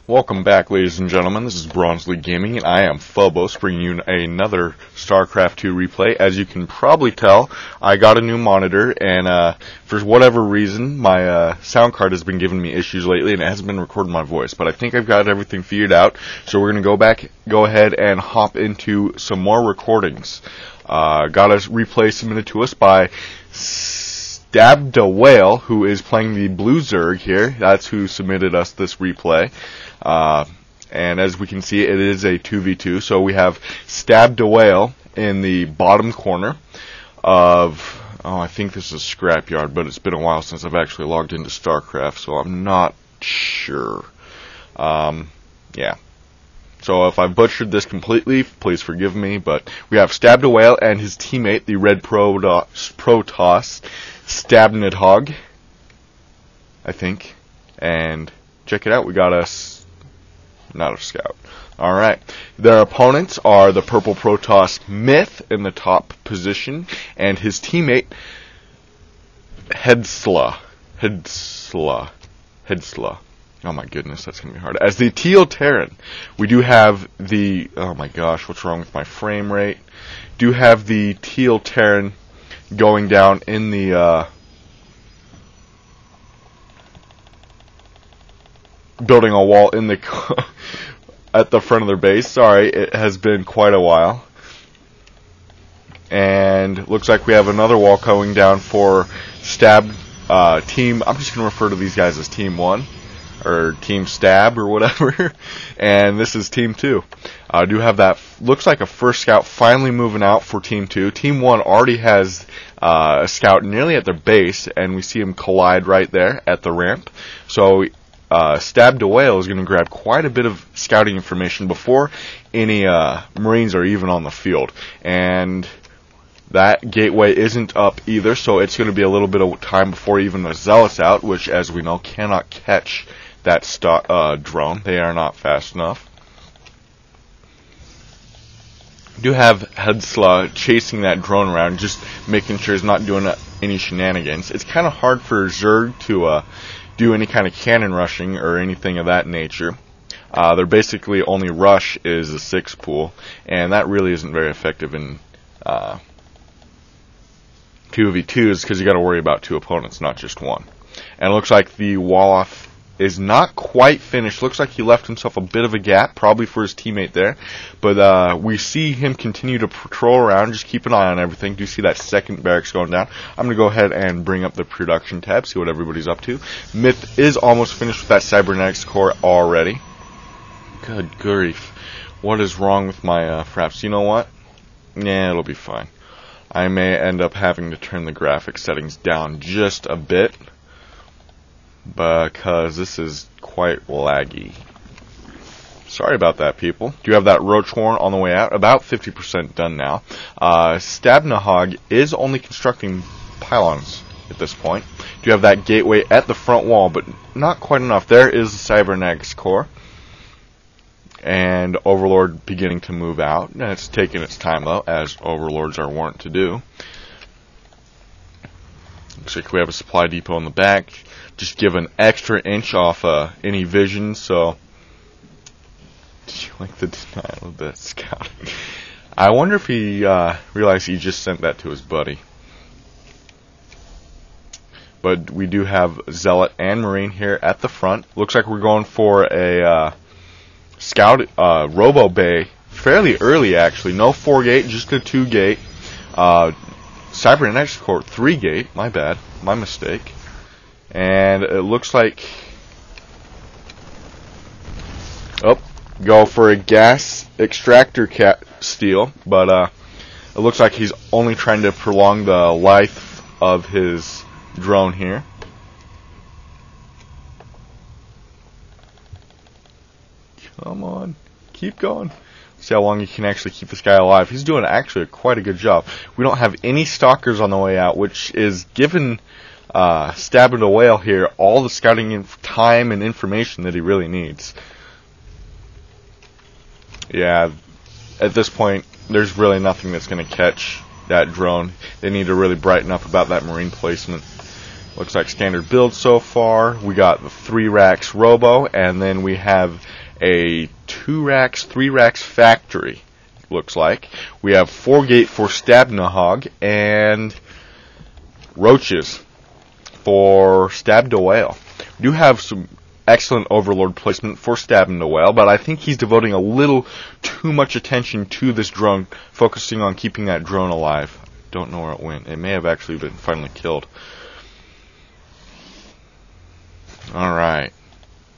Welcome back, ladies and gentlemen. This is BronzeLeagueGaming, and I am Phobos, bringing you another Starcraft 2 replay. As you can probably tell, I got a new monitor, and for whatever reason, my sound card has been giving me issues lately, and it hasn't been recording my voice. But I think I've got everything figured out, so we're going to go ahead and hop into some more recordings. Got a replay submitted to us by STaBDaWhale, who is playing the Blue Zerg here. That's who submitted us this replay. And as we can see, it is a 2v2. So we have STaBDaWhale in the bottom corner of, I think this is Scrapyard, but it's been a while since I've actually logged into Starcraft, so I'm not sure. Yeah. So if I butchered this completely, please forgive me, but we have STaBDaWhale and his teammate, the Red Protoss, STaBNiddhog, I think. And check it out, we got not a scout. Alright. Their opponents are the Purple Protoss Myth in the top position, and his teammate, Hldsa. Oh my goodness, that's going to be hard. As the Teal Terran, we do have the, oh my gosh, what's wrong with my frame rate? Do have the Teal Terran going down in the, building a wall in the at the front of their base. Sorry, it has been quite a while. And looks like we have another wall going down for Stab team. I'm just going to refer to these guys as Team 1 or Team Stab or whatever. And this is Team 2. I do have that. Looks like a first scout finally moving out for Team 2. Team 1 already has a scout nearly at their base, and we see him collide right there at the ramp. So STaBDaWhale is going to grab quite a bit of scouting information before any Marines are even on the field. And that gateway isn't up either, so it's going to be a little bit of time before even the Zealots out, which, as we know, cannot catch that drone. They are not fast enough. Do have Hldsa chasing that drone around, just making sure he's not doing any shenanigans. It's kind of hard for Zerg to do any kind of cannon rushing or anything of that nature. Their basically only rush is a 6 pool, and that really isn't very effective in 2v2s because you got to worry about 2 opponents, not just 1. And it looks like the wall-off is not quite finished. Looks like he left himself a bit of a gap, probably for his teammate there. But we see him continue to patrol around. Just keep an eye on everything. Do you see that second barracks going down? I'm going to go ahead and bring up the production tab, see what everybody's up to. Myth is almost finished with that cybernetics core already. Good grief. What is wrong with my fraps? You know what? Yeah, it'll be fine. I may end up having to turn the graphics settings down just a bit, because this is quite laggy. Sorry about that, people. Do you have that roach horn on the way out? About 50% done now. STaBNiddhog is only constructing pylons at this point. Do you have that gateway at the front wall, but not quite enough. There is the cybernetics core. And Overlord beginning to move out. And it's taking its time, though, as Overlords are wont to do. Looks like we have a supply depot in the back. Just give an extra inch off any vision, so... Did you like the denial of that scout? I wonder if he realized he just sent that to his buddy. But we do have Zealot and Marine here at the front. Looks like we're going for a scout Robo Bay fairly early, actually. No 4-gate, just a 2-gate. Cybernetics Core 3-gate. My bad. My mistake. And it looks like... Oh, go for a gas extractor steal. But it looks like he's only trying to prolong the life of his drone here. Come on. Keep going. See how long you can actually keep this guy alive. He's doing actually quite a good job. We don't have any stalkers on the way out, which is given STaBDaWhale here all the scouting time and information that he really needs. Yeah, at this point, there's really nothing that's going to catch that drone. They need to really brighten up about that Marine placement. Looks like standard build so far. We got the 3 racks Robo, and then we have a 2 racks, 3 racks factory. Looks like we have 4 gate for STaBNiddhog and roaches for STaBDaWhale. We do have some excellent overlord placement for STaBNiddhog, but I think he's devoting a little too much attention to this drone, focusing on keeping that drone alive. Don't know where it went. It may have actually been finally killed. Alright.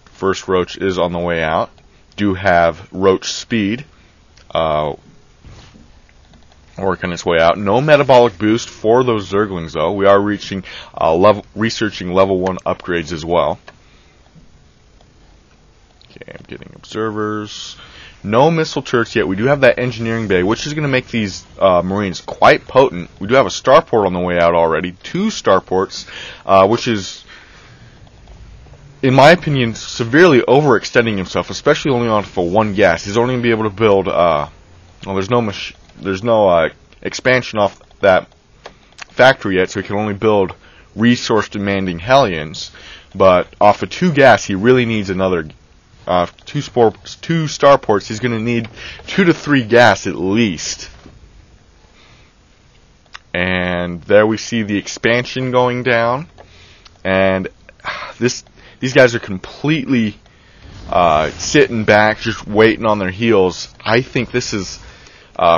First roach is on the way out. Do have roach speed working its way out. No metabolic boost for those zerglings though. We are reaching researching level 1 upgrades as well. Okay, I'm getting observers. No missile turrets yet. We do have that engineering bay, which is going to make these Marines quite potent. We do have a starport on the way out already. 2 starports, which is, in my opinion, severely overextending himself, especially only on for 1 gas. He's only going to be able to build, well, there's no expansion off that factory yet, so he can only build resource-demanding Hellions. But off of 2 gas, he really needs another 2 starports. He's going to need 2 to 3 gas at least. And there we see the expansion going down, and these guys are completely sitting back, just waiting on their heels. I think this is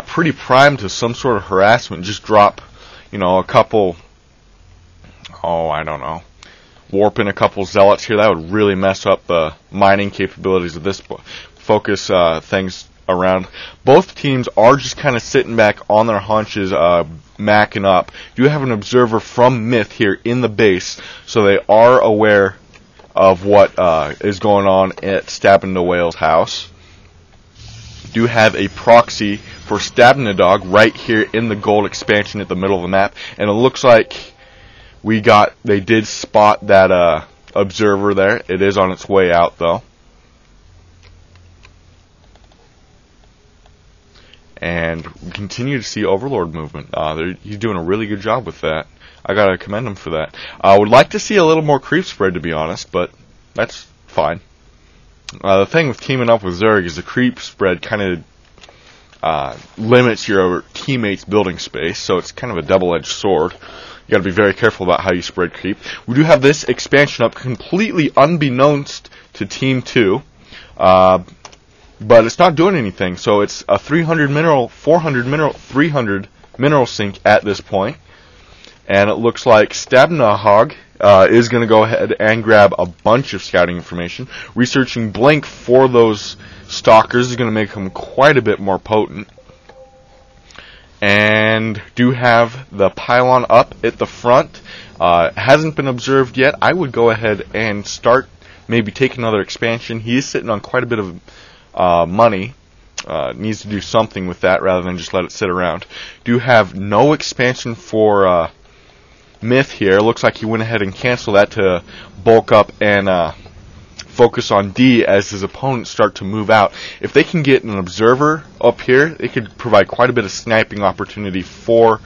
pretty primed to some sort of harassment. Just drop, a couple, I don't know, warping a couple zealots here. That would really mess up the mining capabilities of this. Focus things around. Both teams are just kind of sitting back on their haunches, macking up. You have an observer from Myth here in the base, so they are aware of what is going on at STaBDaWhale's house. Do have a proxy for STaBNiddhog right here in the gold expansion at the middle of the map, and it looks like they did spot that observer there. It is on its way out though. And we continue to see Overlord movement. He's doing a really good job with that. I gotta commend him for that. I would like to see a little more creep spread, to be honest, but that's fine. The thing with teaming up with Zerg is the creep spread kind of limits your teammates' building space, so it's kind of a double-edged sword. You gotta be very careful about how you spread creep. We do have this expansion up completely unbeknownst to Team 2, but it's not doing anything, so it's a 300 mineral, 400 mineral, 300 mineral sink at this point. And it looks like STaBNiddhog is going to go ahead and grab a bunch of scouting information. Researching Blink for those stalkers is going to make them quite a bit more potent. And do have the pylon up at the front. Hasn't been observed yet. I would go ahead and start maybe take another expansion. He is sitting on quite a bit of money. Needs to do something with that rather than just let it sit around. Do have no expansion for Myth here. Looks like he went ahead and canceled that to bulk up and focus on D as his opponents start to move out. If they can get an observer up here, they could provide quite a bit of sniping opportunity for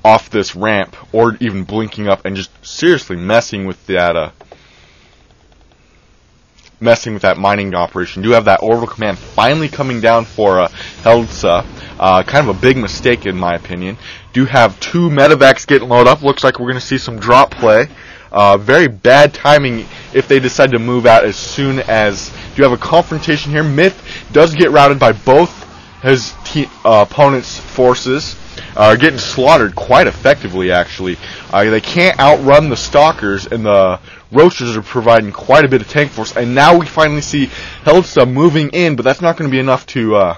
off this ramp, or even blinking up and just seriously messing with that mining operation. Do have that orbital command finally coming down for Hldsa. Kind of a big mistake in my opinion. Do have 2 medevacs getting loaded up. Looks like we're going to see some drop play. Very bad timing if they decide to move out as soon as. Do you have a confrontation here? Myth does get routed by both his opponent's forces. Getting slaughtered quite effectively, actually. They can't outrun the stalkers, and the roaches are providing quite a bit of tank force. And now we finally see Hldsa moving in, but that's not going to be enough to,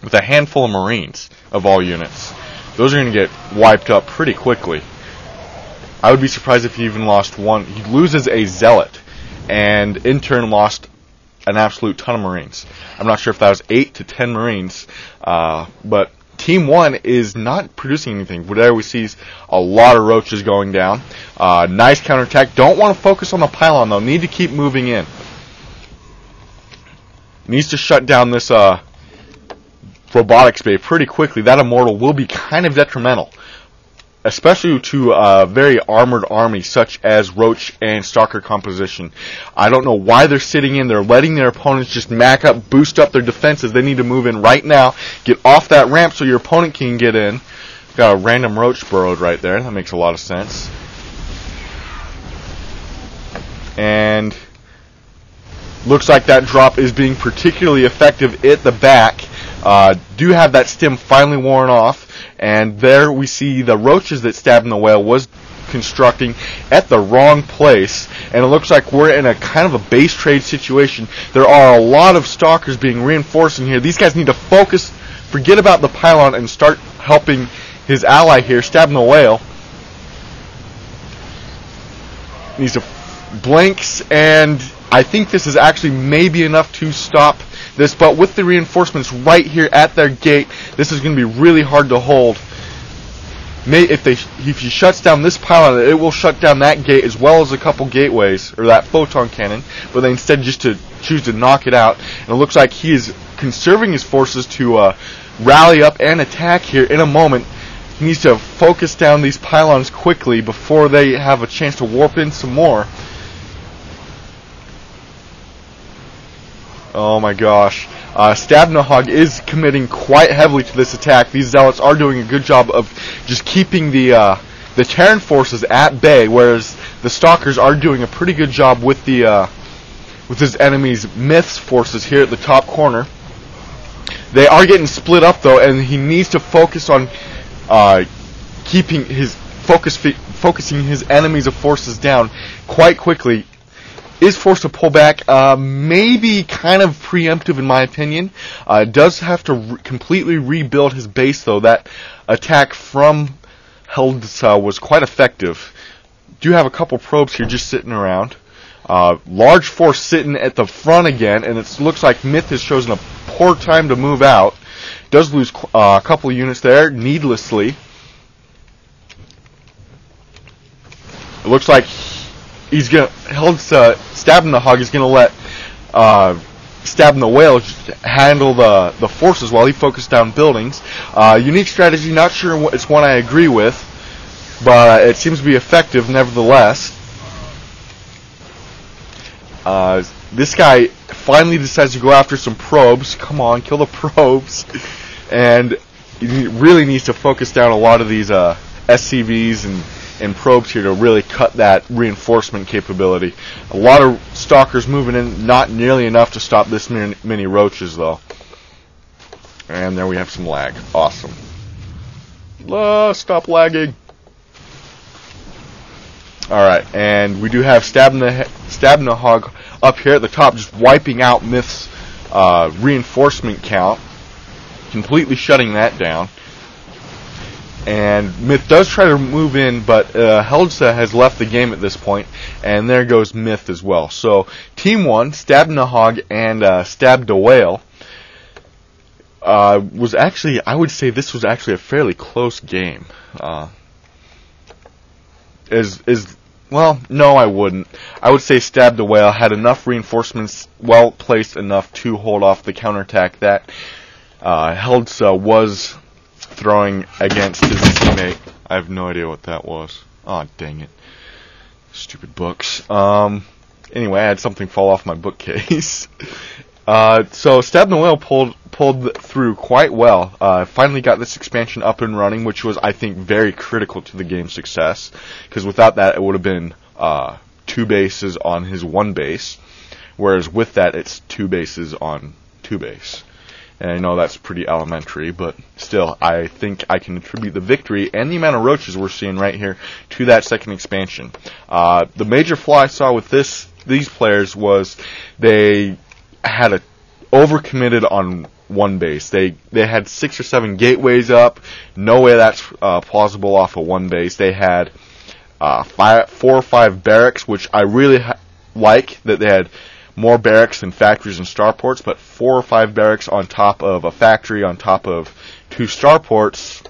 with a handful of Marines of all units. Those are going to get wiped up pretty quickly. I would be surprised if he even lost one. He loses a Zealot, and in turn lost an absolute ton of Marines. I'm not sure if that was 8 to 10 Marines, but Team 1 is not producing anything. There we see a lot of roaches going down. Nice counterattack. Don't want to focus on the pylon, though. Need to keep moving in. Needs to shut down this robotics bay pretty quickly. That immortal will be kind of detrimental. especially to a very armored army such as Roach and Stalker composition. I don't know why they're sitting in. They're letting their opponents just mac up, boost up their defenses. They need to move in right now, get off that ramp so your opponent can get in. Got a random Roach burrowed right there. That makes a lot of sense. And looks like that drop is being particularly effective at the back. Do have that stim finally worn off, and there we see the Roaches that STaBDaWhale was constructing at the wrong place, and it looks like we're in a kind of a base trade situation. There are a lot of Stalkers being reinforced in here. These guys need to focus, forget about the pylon, and start helping his ally here, STaBDaWhale. Needs to blanks, and I think this is actually maybe enough to stop this, but with the reinforcements right here at their gate, this is going to be really hard to hold. If he shuts down this pylon, it will shut down that gate as well as a couple gateways, or that photon cannon, but they instead just choose to knock it out. And it looks like he is conserving his forces to rally up and attack here in a moment. He needs to focus down these pylons quickly before they have a chance to warp in some more. Oh my gosh. STaBNiddhog is committing quite heavily to this attack. These Zealots are doing a good job of just keeping the Terran forces at bay, whereas the Stalkers are doing a pretty good job with his enemy's Myths forces here at the top corner. They are getting split up though, and he needs to focus on keeping his focusing his enemies of forces down quite quickly. Is forced to pull back, maybe kind of preemptive in my opinion. Does have to completely rebuild his base though. That attack from Hldsa was quite effective. Do have a couple probes here just sitting around. Large force sitting at the front again, and it looks like Myth has chosen a poor time to move out. Does lose a couple of units there needlessly. It looks like STaBNiddhog is gonna let STaBDaWhale handle the forces while he focuses down buildings. Unique strategy, not sure it's one I agree with, but it seems to be effective nevertheless. This guy finally decides to go after some probes. Come on, kill the probes. And he really needs to focus down a lot of these SCVs and probes here to really cut that reinforcement capability. A lot of Stalkers moving in, not nearly enough to stop this many Roaches though. And there we have some lag. Awesome. Stop lagging. Alright, and we do have STaBNiddhog up here at the top, just wiping out Myth's reinforcement count, completely shutting that down. And Myth does try to move in, but Hldsa has left the game at this point, and there goes Myth as well. So Team 1, STaBNiddhog and STaBDaWhale, was actually, I would say this was actually a fairly close game. Well, no, I wouldn't. I would say STaBDaWhale had enough reinforcements, well placed enough to hold off the counterattack that Hldsa was throwing against his teammate. I have no idea what that was. Oh, dang it. Stupid books. Anyway, I had something fall off my bookcase. So STaBDaWhale pulled through quite well. Finally got this expansion up and running, which was, I think, very critical to the game's success. Because without that, it would have been 2 bases on his 1 base. Whereas with that, it's 2 bases on 2 base. And I know that's pretty elementary, but still, I think I can attribute the victory and the amount of Roaches we're seeing right here to that second expansion. The major flaw I saw with these players was they had overcommitted on 1 base. They had 6 or 7 gateways up. No way that's plausible off of 1 base. They had 4 or 5 barracks, which I really like that they had more barracks than factories and starports, but 4 or 5 barracks on top of a factory on top of 2 starports,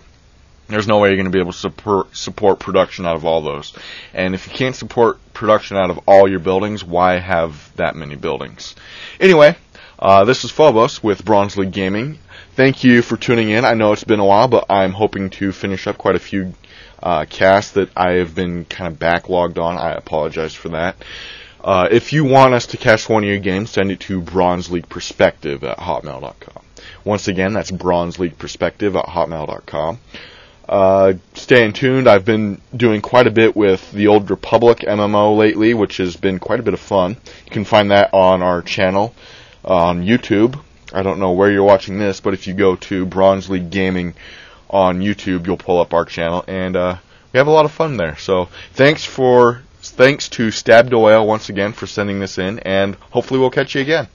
there's no way you're going to be able to support production out of all those. And if you can't support production out of all your buildings, why have that many buildings? Anyway, this is Phobos with BronzeLeagueGaming. thank you for tuning in. I know it's been a while, but I'm hoping to finish up quite a few casts that I have been kind of backlogged on. I apologize for that. If you want us to cast one of your games, send it to BronzeLeaguePerspective@hotmail.com. Once again, that's BronzeLeaguePerspective@hotmail.com. Staying tuned. I've been doing quite a bit with the Old Republic MMO lately, which has been quite a bit of fun. You can find that on our channel on YouTube. I don't know where you're watching this, but if you go to BronzeLeagueGaming on YouTube, you'll pull up our channel, and we have a lot of fun there. So thanks to STaBDaWhale once again for sending this in, and hopefully we'll catch you again.